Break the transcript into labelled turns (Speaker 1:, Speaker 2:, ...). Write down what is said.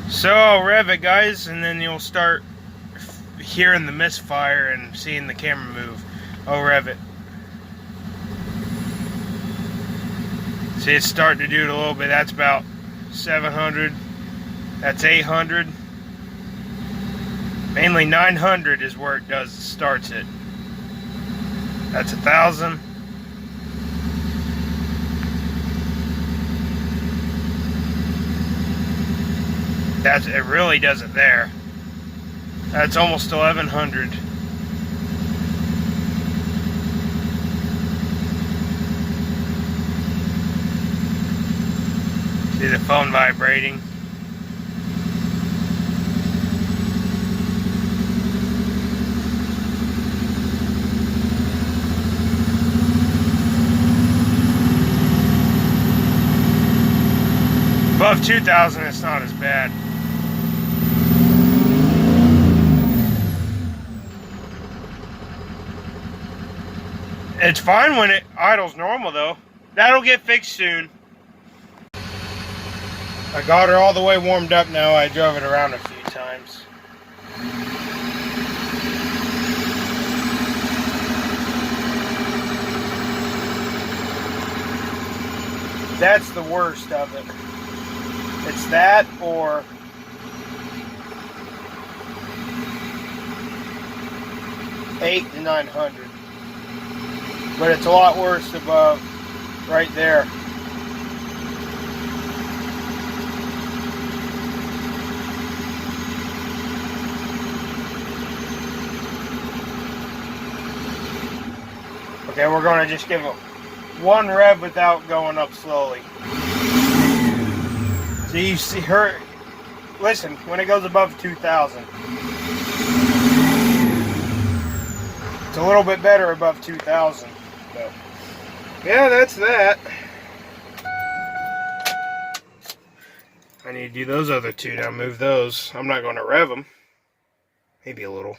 Speaker 1: So I'll rev it, guys, and then you'll start hearing the misfire and seeing the camera move. I'll rev it. See, it's starting to do it a little bit. That's about 700. That's 800. Mainly 900 is where it starts it. That's 1,000. It really does it there. That's almost 1,100. See the phone vibrating. Above 2,000, it's not as bad. It's fine when it idles normal though. That'll get fixed soon. I got her all the way warmed up now. I drove it around a few times. That's the worst of it. It's that or $800 to $900. But it's a lot worse above right there. Okay, we're going to just give it one rev without going up slowly. So you see her, listen, when it goes above 2,000. It's a little bit better above 2,000. But yeah, that's that. I need to do those other two now, move those. I'm not going to rev them. Maybe a little.